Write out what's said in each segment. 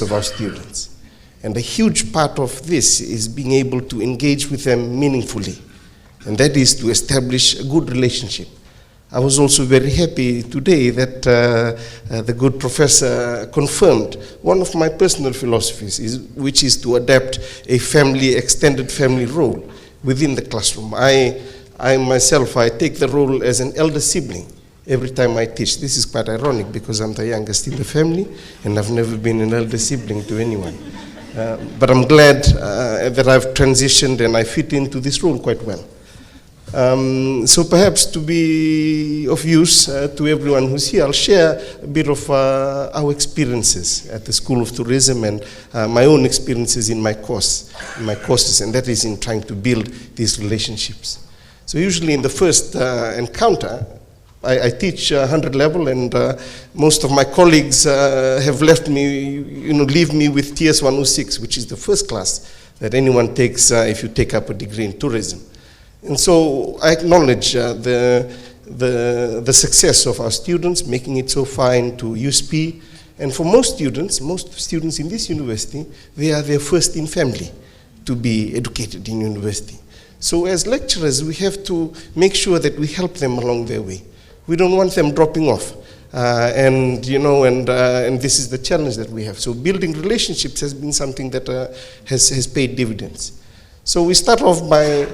of our students. And a huge part of this is being able to engage with them meaningfully. And that is to establish a good relationship. I was also very happy today that the good professor confirmed one of my personal philosophies, which is to adapt a extended family role within the classroom. I myself take the role as an elder sibling every time I teach. This is quite ironic because I'm the youngest in the family and I've never been an elder sibling to anyone. But I'm glad that I've transitioned and I fit into this role quite well. So perhaps to be of use to everyone who's here, I'll share a bit of our experiences at the School of Tourism and my own experiences in my courses, and that is in trying to build these relationships. So usually in the first encounter, I teach 100 level, and most of my colleagues have left me, leave me with TS 106, which is the first class that anyone takes if you take up a degree in tourism. And so I acknowledge the success of our students, making it so far into USP. And for most students in this university, they are their first in family to be educated in university. So as lecturers, we have to make sure that we help them along their way. We don't want them dropping off. And this is the challenge that we have. So building relationships has been something that has paid dividends. So we start off by,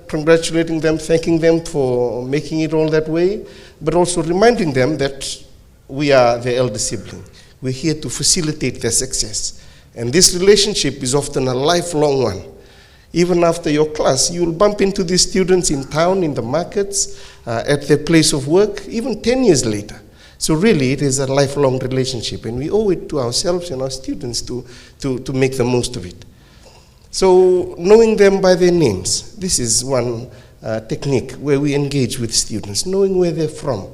congratulating them, thanking them for making it all that way, but also reminding them that we are their elder sibling. We're here to facilitate their success. And this relationship is often a lifelong one. Even after your class, you'll bump into these students in town, in the markets, at their place of work, even 10 years later. So really, it is a lifelong relationship, and we owe it to ourselves and our students to make the most of it. So knowing them by their names, this is one technique where we engage with students, knowing where they're from,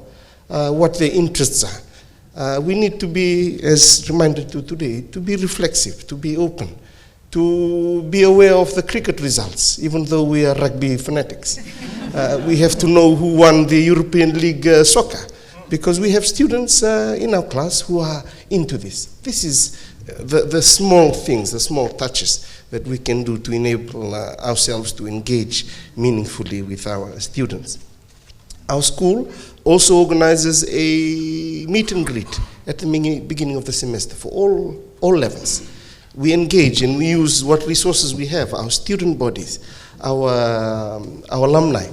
what their interests are. We need to be, as reminded to today, to be reflexive, to be open, to be aware of the cricket results, even though we are rugby fanatics. We have to know who won the European League soccer, because we have students in our class who are into this. This is the small things, the small touches that we can do to enable ourselves to engage meaningfully with our students. Our school also organizes a meet and greet at the beginning of the semester for all levels. We engage and we use what resources we have, our student bodies, our alumni,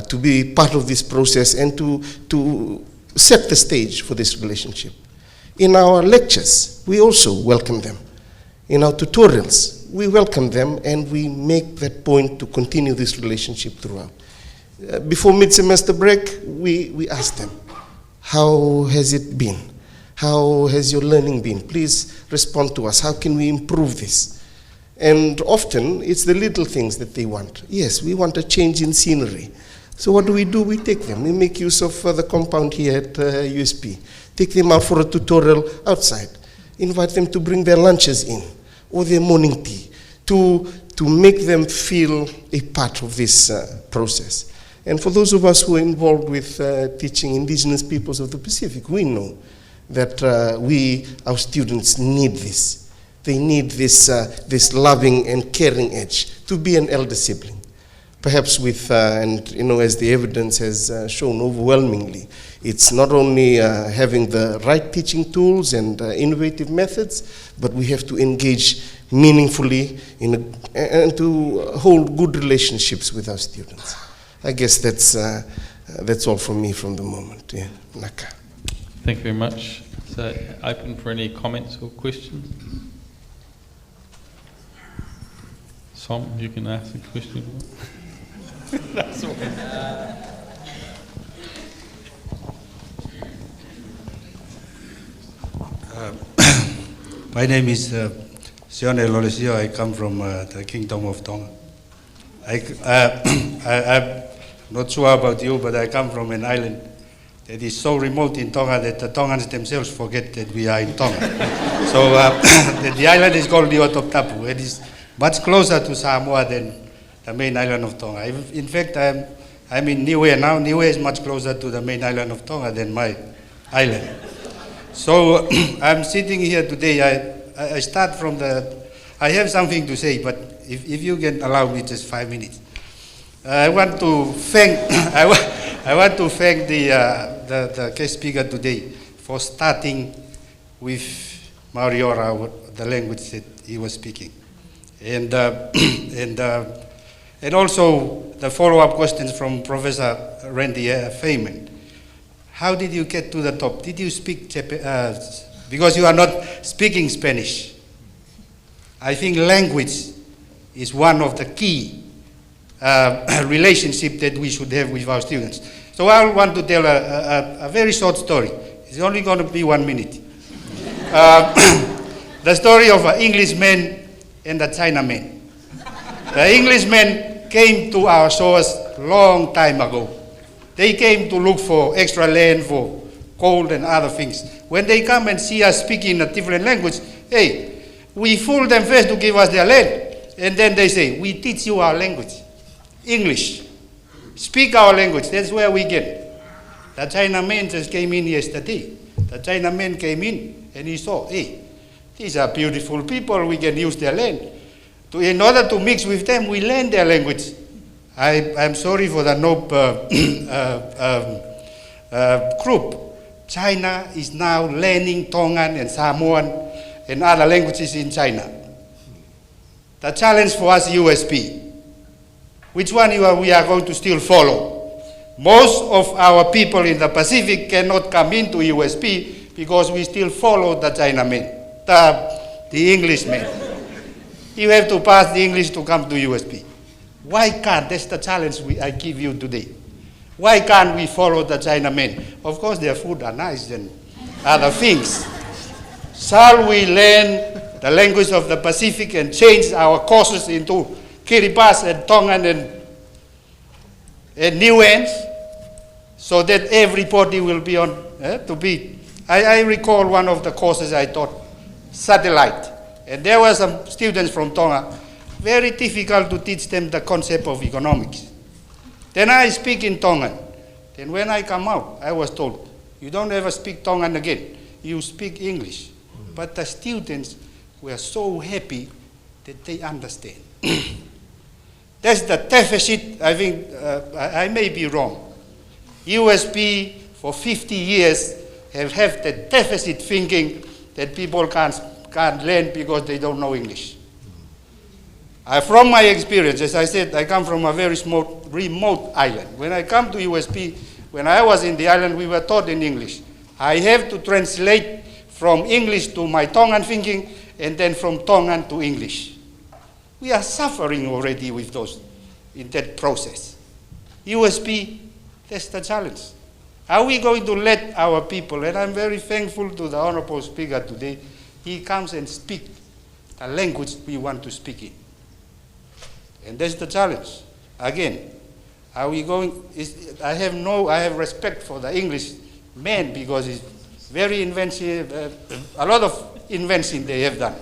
to be part of this process and to set the stage for this relationship. In our lectures, we also welcome them. In our tutorials, we welcome them and we make that point to continue this relationship throughout. Before mid-semester break, we ask them, how has it been? How has your learning been? Please respond to us. How can we improve this? And often, it's the little things that they want. Yes, we want a change in scenery. So what do? We take them. We make use of the compound here at USP. Take them out for a tutorial outside. Invite them to bring their lunches in or their morning tea to make them feel a part of this process. And for those of us who are involved with teaching indigenous peoples of the Pacific, we know that our students need this. They need this loving and caring edge to be an elder sibling. Perhaps with, as the evidence has shown overwhelmingly, it's not only having the right teaching tools and innovative methods, but we have to engage meaningfully and to hold good relationships with our students. I guess that's all from me from the moment. Yeah. Naka. Thank you very much. So, open for any comments or questions. Som, you can ask a question. That's all. My name is Sione Lolesio. I come from the Kingdom of Tonga. I'm not sure about you, but I come from an island that is so remote in Tonga that the Tongans themselves forget that we are in Tonga. So the island is called Niotoptapu. It is much closer to Samoa than the main island of Tonga. In fact, I'm in Niue now. Niue is much closer to the main island of Tonga than my island. So I'm sitting here today. I start from I have something to say, but if you can allow me just 5 minutes. I want to thank, I want to thank the guest speaker today for starting with Mariora, the language that he was speaking. And also the follow-up questions from Professor Randy Feynman. How did you get to the top? Did you speak Japanese? Because you are not speaking Spanish. I think language is one of the key relationship that we should have with our students. So I want to tell a very short story. It's only going to be 1 minute. The story of an Englishman and a Chinaman. The Englishman came to our shores long time ago. They came to look for extra land, for gold and other things. When they come and see us speaking a different language, hey, we fool them first to give us their land. And then they say, we teach you our language, English. Speak our language, that's where we get. The Chinaman just came in yesterday. The Chinaman came in and he saw, hey, these are beautiful people, we can use their land. In order to mix with them, we learn their language. I'm sorry for the NOPE group. China is now learning Tongan and Samoan and other languages in China. The challenge for us, USP. Which one we are going to still follow? Most of our people in the Pacific cannot come into USP because we still follow the Chinaman, the Englishman. You have to pass the English to come to USP. Why can't? That's the challenge I give you today. Why can't we follow the Chinamen? Of course, their food are nice and other things. Shall we learn the language of the Pacific and change our courses into Kiribati and Tongan and Niueans so that everybody will be on to be? I recall one of the courses I taught, satellite, and there were some students from Tonga. Very difficult to teach them the concept of economics. Then I speak in Tongan. Then when I come out, I was told, you don't ever speak Tongan again. You speak English. But the students were so happy that they understand. That's the deficit, I think, I may be wrong. USP for 50 years have had the deficit thinking that people can't learn because they don't know English. From my experience, as I said, I come from a very small, remote island. When I come to USP, when I was in the island, we were taught in English. I have to translate from English to my Tongan thinking, and then from Tongan to English. We are suffering already with those, in that process. USP, that's the challenge. Are we going to let our people, and I'm very thankful to the Honorable Speaker today, he comes and speaks the language we want to speak in. And that's the challenge. Again, are we going, I have respect for the English men because it's very inventive, a lot of invention they have done.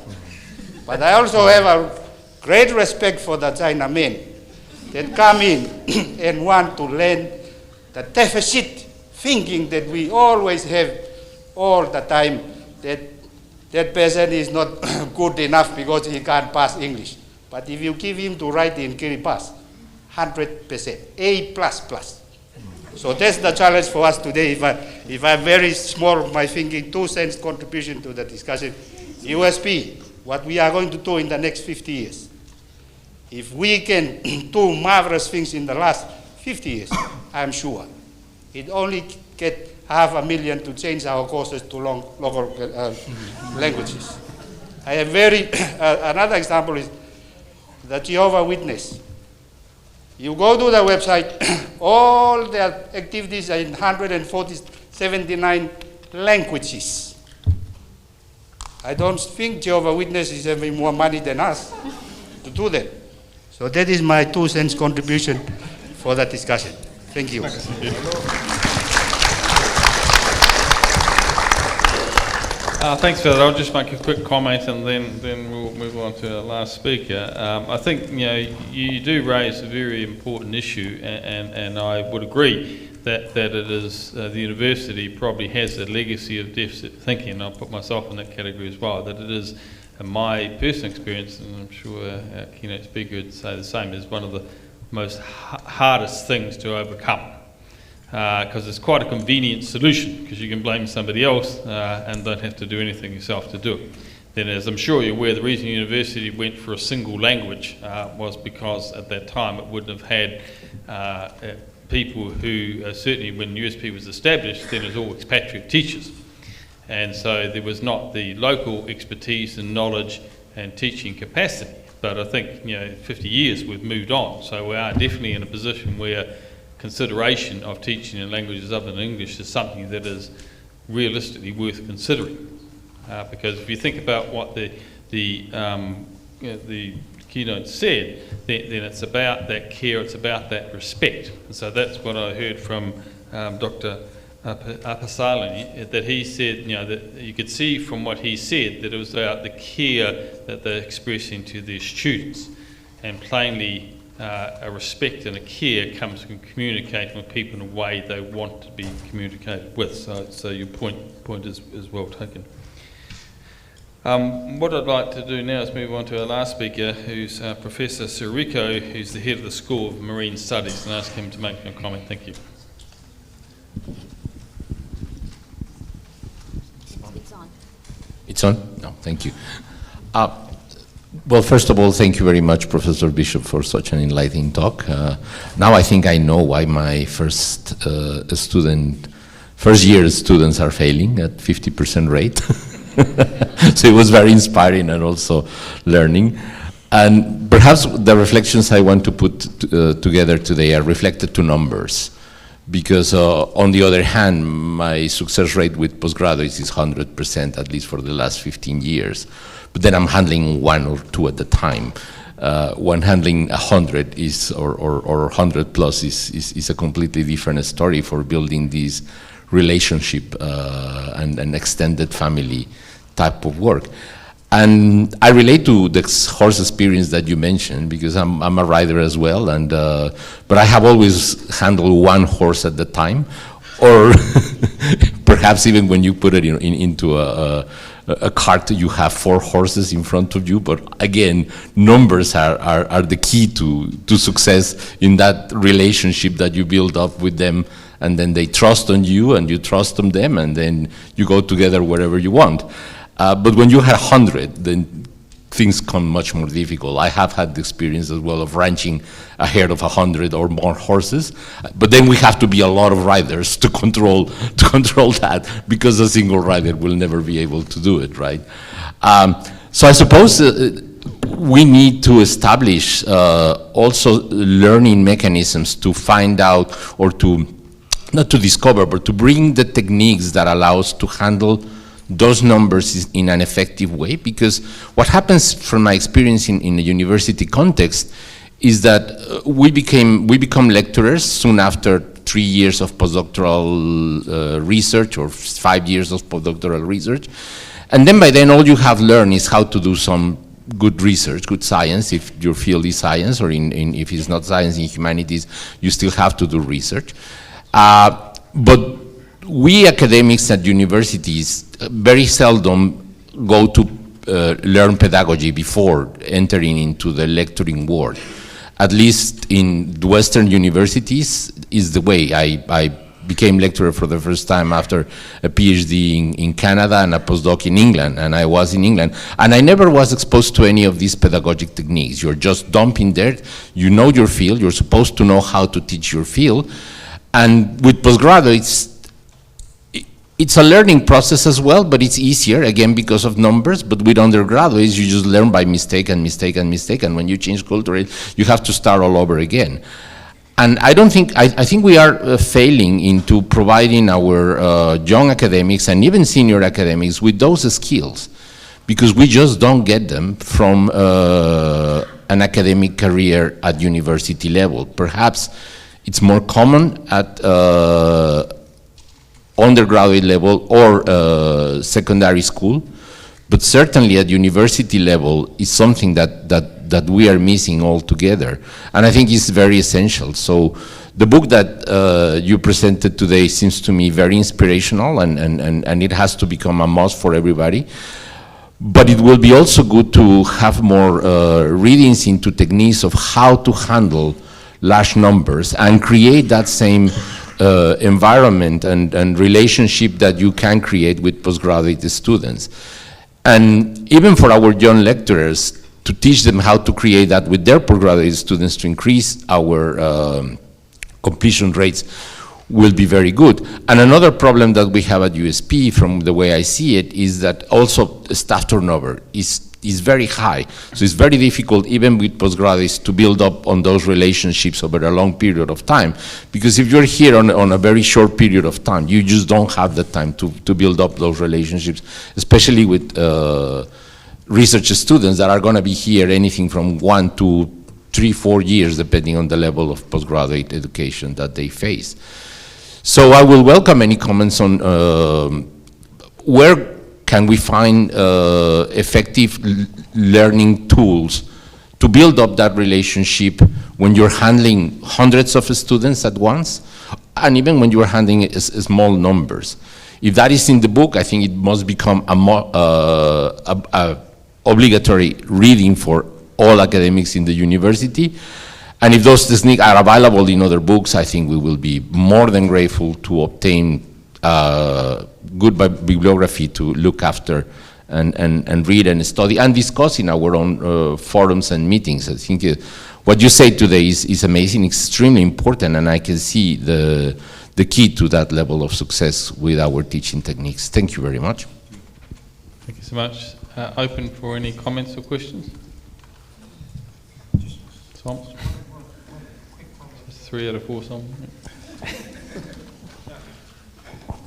But I also have a great respect for the China men that come in and want to learn the deficit thinking that we always have all the time, that person is not good enough because he can't pass English. But if you give him to write in Kiribati, 100%, A++. So that's the challenge for us today. If I'm very small, my thinking, 2 cents contribution to the discussion. USP, what we are going to do in the next 50 years. If we can do marvelous things in the last 50 years, I'm sure. It only get 500,000 to change our courses to local languages. I have another example is the Jehovah's Witness. You go to the website, all their activities are in 79 languages. I don't think Jehovah's Witness is having more money than us to do that. So that is my 2 cents contribution for that discussion. Thank you. Thanks for that. I'll just make a quick comment and then we'll move on to our last speaker. I think you do raise a very important issue, and I would agree that it is the university probably has a legacy of deficit thinking. I'll put myself in that category as well. That it is in my personal experience, and I'm sure our keynote speaker would say the same, is one of the most hardest things to overcome. Because it's quite a convenient solution, because you can blame somebody else and don't have to do anything yourself to do it. Then, as I'm sure you're aware, the reason university went for a single language was because at that time it wouldn't have had people who, certainly when USP was established, then it was all expatriate teachers. And so there was not the local expertise and knowledge and teaching capacity. But I think, 50 years we've moved on. So we are definitely in a position where consideration of teaching in languages other than English is something that is realistically worth considering. Because if you think about what the keynote said, then it's about that care, it's about that respect. And so that's what I heard from Dr. Apasalani, that he said, that you could see from what he said that it was about the care that they're expressing to their students. And plainly, a respect and a care comes from communicating with people in a way they want to be communicated with. So your point is well taken. What I'd like to do now is move on to our last speaker, who's Professor Suriko, who's the head of the School of Marine Studies, and ask him to make a comment. Thank you. It's on. It's on? No, thank you. Well, first of all, thank you very much, Professor Bishop, for such an enlightening talk. Now I think I know why my first year students are failing at 50% rate. So it was very inspiring and also learning. And perhaps the reflections I want to put together today are reflected to numbers. Because on the other hand, my success rate with postgraduates is 100%, at least for the last 15 years. But then I'm handling one or two at a time. When handling 100 or 100 plus is a completely different story for building this relationship and an extended family type of work. And I relate to the horse experience that you mentioned, because I'm a rider as well, and but I have always handled one horse at the time, or perhaps even when you put it into a cart, you have 4 horses in front of you. But again, numbers are the key to success in that relationship that you build up with them, and then they trust on you and you trust on them, and then you go together wherever you want. But when you have 100, then things come much more difficult. I have had the experience as well of ranching a herd of 100 or more horses, but then we have to be a lot of riders to control that, because a single rider will never be able to do it, right? So I suppose we need to establish also learning mechanisms to find out, or to, not to discover, but to bring the techniques that allow us to handle those numbers in an effective way. Because what happens from my experience in a university context is that we become lecturers soon after 3 years of postdoctoral research, or 5 years of postdoctoral research. And then by then all you have learned is how to do some good research, good science, if your field is science, or if it's not science, in humanities, you still have to do research. But we academics at universities very seldom go to learn pedagogy before entering into the lecturing world. At least in the Western universities is the way. I became lecturer for the first time after a PhD in Canada and a postdoc in England, and I was in England. And I never was exposed to any of these pedagogic techniques. You're just dumping there, you know your field, you're supposed to know how to teach your field. And with postgraduates, it's a learning process as well, but it's easier, again, because of numbers. But with undergraduates, you just learn by mistake and mistake and mistake, and when you change culture, you have to start all over again. And I think we are failing into providing our young academics and even senior academics with those skills, because we just don't get them from an academic career at university level. Perhaps it's more common at undergraduate level or secondary school, but certainly at university level is something that we are missing altogether, and I think it's very essential. So the book that you presented today seems to me very inspirational, and it has to become a must for everybody. But it will be also good to have more readings into techniques of how to handle large numbers and create that same environment and relationship that you can create with postgraduate students. And even for our young lecturers, to teach them how to create that with their postgraduate students to increase our completion rates will be very good. And another problem that we have at USP, from the way I see it, is that also staff turnover is very high. So it's very difficult, even with postgraduates, to build up on those relationships over a long period of time. Because if you're here on a very short period of time, you just don't have the time to build up those relationships, especially with research students that are going to be here anything from 1 to 3, 4 years, depending on the level of postgraduate education that they face. So I will welcome any comments on where can we find effective learning tools to build up that relationship when you're handling hundreds of students at once, and even when you're handling small numbers. If that is in the book, I think it must become a obligatory reading for all academics in the university. And if those techniques are available in other books, I think we will be more than grateful to obtain good bibliography to look after and read and study and discuss in our own forums and meetings. I think what you say today is amazing, extremely important, and I can see the key to that level of success with our teaching techniques. Thank you very much. Thank you so much. Open for any comments or questions? Tom? 3 out of 4, Tom.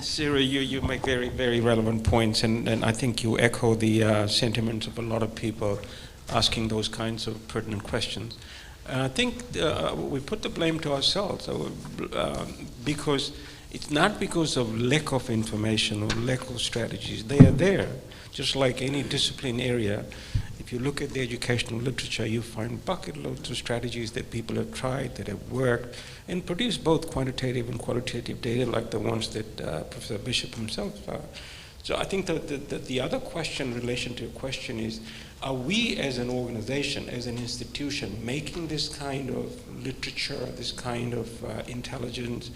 Sarah, you make very, very relevant points, and I think you echo the sentiments of a lot of people asking those kinds of pertinent questions. I think we put the blame to ourselves because it's not because of lack of information or lack of strategies. They are there, just like any discipline area. If you look at the educational literature, you find bucket loads of strategies that people have tried, that have worked, and produced both quantitative and qualitative data like the ones that Professor Bishop himself. So I think that the other question in relation to your question is, are we as an organization, as an institution, making this kind of literature, this kind of intelligence,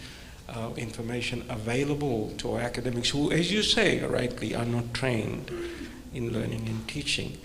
information available to our academics who, as you say, rightly, are not trained in learning and teaching?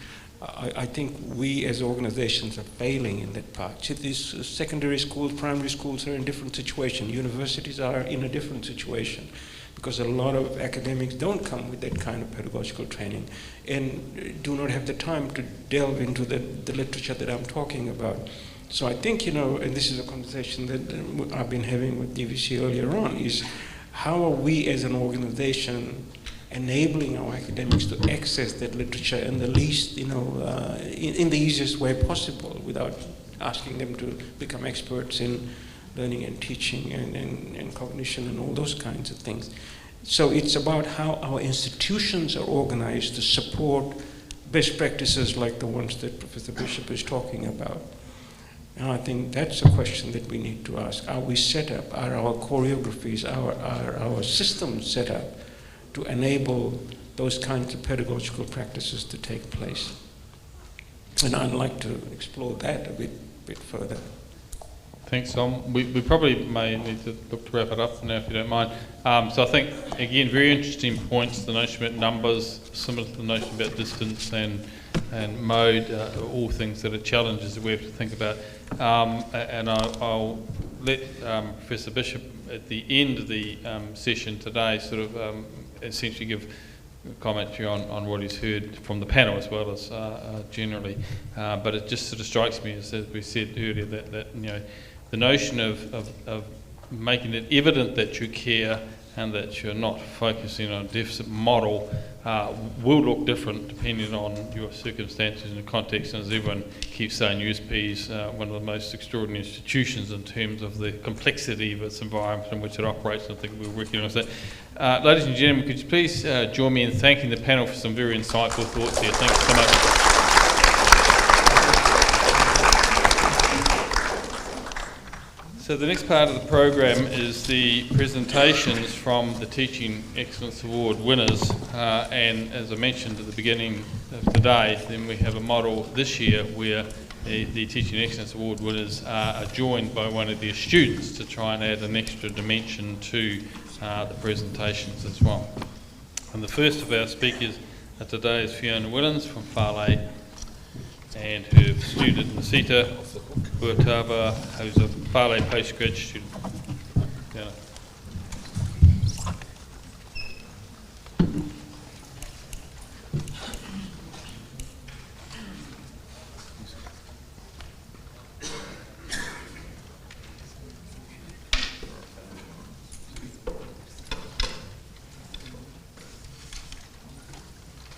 I think we as organizations are failing in that part. These secondary schools, primary schools are in different situations. Universities are in a different situation because a lot of academics don't come with that kind of pedagogical training and do not have the time to delve into the literature that I'm talking about. So I think, and this is a conversation that I've been having with DVC earlier on, is how are we as an organization enabling our academics to access that literature in the least, in the easiest way possible without asking them to become experts in learning and teaching and cognition and all those kinds of things. So it's about how our institutions are organized to support best practices like the ones that Professor Bishop is talking about. And I think that's a question that we need to ask. Are we set up? Are our choreographies, our systems set up to enable those kinds of pedagogical practices to take place? And I'd like to explore that a bit further. Thanks, Tom. We probably may need to look to wrap it up now, if you don't mind. So I think, again, very interesting points, the notion about numbers, similar to the notion about distance and mode, all things that are challenges that we have to think about. And I'll let Professor Bishop, at the end of the session today, sort of essentially give commentary on what he's heard from the panel as well as generally. But it just sort of strikes me, as we said earlier, that the notion of making it evident that you care and that you're not focusing on a deficit model will look different depending on your circumstances and context. And as everyone keeps saying, USP is one of the most extraordinary institutions in terms of the complexity of its environment in which it operates. I think we'll recognise that. Ladies and gentlemen, could you please join me in thanking the panel for some very insightful thoughts here. Thanks so much. So the next part of the program is the presentations from the Teaching Excellence Award winners, and as I mentioned at the beginning, of today, then we have a model this year where the Teaching Excellence Award winners are joined by one of their students to try and add an extra dimension to the presentations as well. And the first of our speakers today is Fiona Willens from Whālei, and her student Nisita Huatava, who's a Whālei postgrad student.